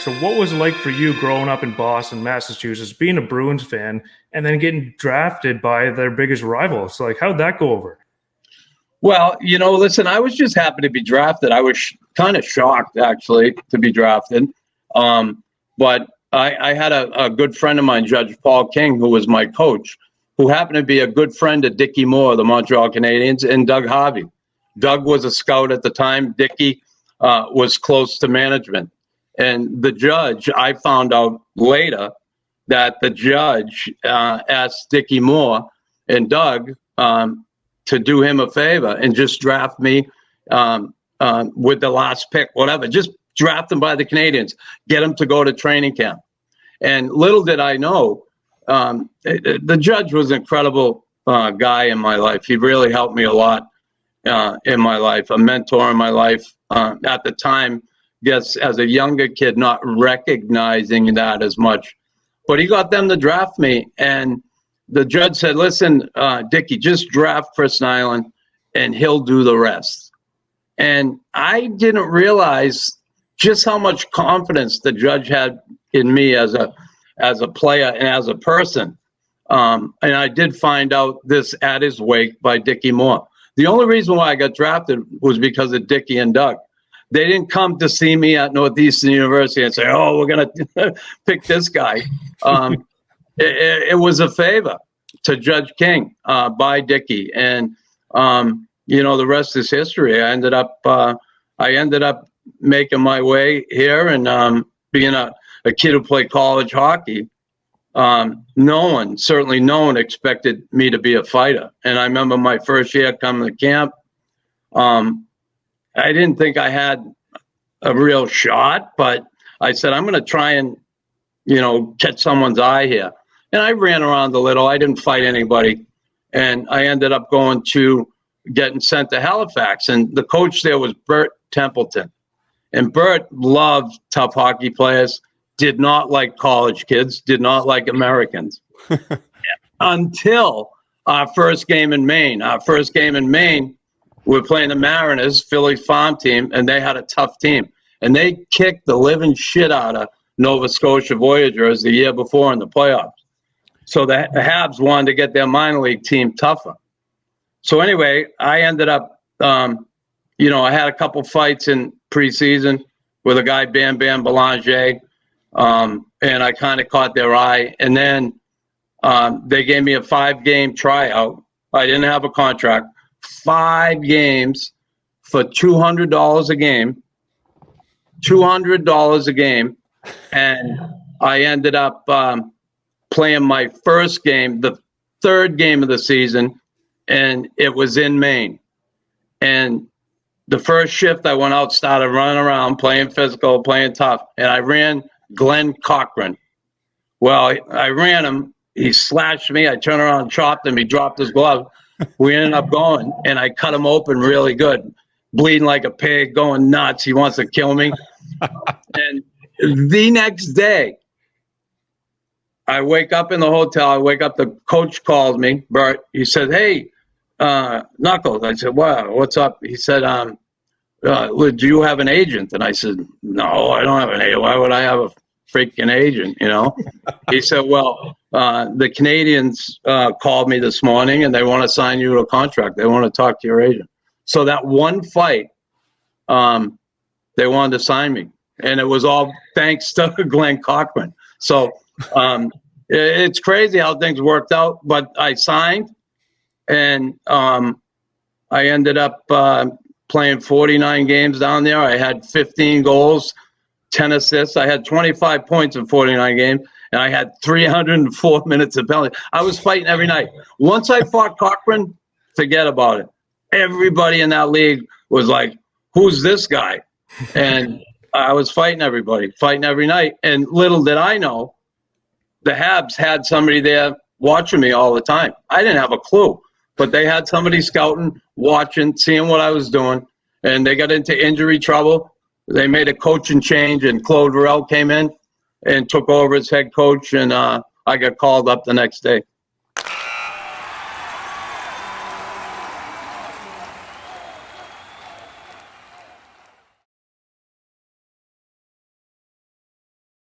So what was it like for you growing up in Boston, Massachusetts, being a Bruins fan, and then getting drafted by their biggest rival? So like, how'd that go over? Well, listen, I was just happy to be drafted. I was kind of shocked, actually, to be drafted. But I had a good friend of mine, Judge Paul King, who was my coach, who happened to be a good friend of Dickie Moore of the Montreal Canadiens, and Doug Harvey. Doug was a scout at the time. Dickie was close to management. And the judge, I found out later that the judge asked Dickie Moore and Doug to do him a favor and just draft me with the last pick, whatever. Just draft him by the Canadiens, get him to go to training camp. And little did I know, the judge was an incredible guy in my life. He really helped me a lot in my life, a mentor in my life. At the time, yes, as a younger kid, not recognizing that as much. But he got them to draft me, and the judge said, listen, Dickie, just draft Chris Nilan, and he'll do the rest. And I didn't realize just how much confidence the judge had in me as a player and as a person. And I did find out this at his wake by Dickie Moore. The only reason why I got drafted was because of Dickie and Doug. They didn't come to see me at Northeastern University and say, oh, we're going to pick this guy. It was a favor to Judge King by Dickie. And, the rest is history. I ended up making my way here and being a kid who played college hockey. Certainly no one expected me to be a fighter. And I remember my first year coming to camp, I didn't think I had a real shot, but I said, I'm going to try and, catch someone's eye here. And I ran around a little. I didn't fight anybody. And I ended up getting sent to Halifax. And the coach there was Bert Templeton. And Bert loved tough hockey players, did not like college kids, did not like Americans. Until our first game in Maine. We were playing the Mariners, Philly's farm team, and they had a tough team. And they kicked the living shit out of Nova Scotia Voyageurs the year before in the playoffs. So the Habs wanted to get their minor league team tougher. So anyway, I ended up, I had a couple fights in preseason with a guy, Bam Bam Belanger, and I kind of caught their eye. And then they gave me a 5-game tryout. I didn't have a contract. 5 games for $200 a game, and I ended up playing my first game, the 3rd game of the season, and it was in Maine. And the first shift I went out, started running around, playing physical, playing tough, and I ran Glenn Cochran. Well, I ran him. He slashed me. I turned around and chopped him. He dropped his glove. We ended up going, and I cut him open really good, bleeding like a pig, going nuts. He wants to kill me. And the next day, I wake up in the hotel. The coach calls me, Bert. He said, hey, Knuckles. I said, wow, what's up? He said, do you have an agent? And I said, no, I don't have an agent. Why would I have a freaking agent, He said, well, the Canadiens called me this morning and they want to sign you to a contract. They want to talk to your agent. So that one fight, they wanted to sign me. And it was all thanks to Glenn Cochran. So it's crazy how things worked out. But I signed, and I ended up playing 49 games down there. I had 15 goals, 10 assists. I had 25 points in 49 games, and I had 304 minutes of penalty. I was fighting every night. Once I fought Cochran, forget about it. Everybody in that league was like, who's this guy? And I was fighting everybody, fighting every night. And little did I know, the Habs had somebody there watching me all the time. I didn't have a clue, but they had somebody scouting, watching, seeing what I was doing. And they got into injury trouble. They made a coaching change, and Claude Varel came in and took over as head coach, and I got called up the next day.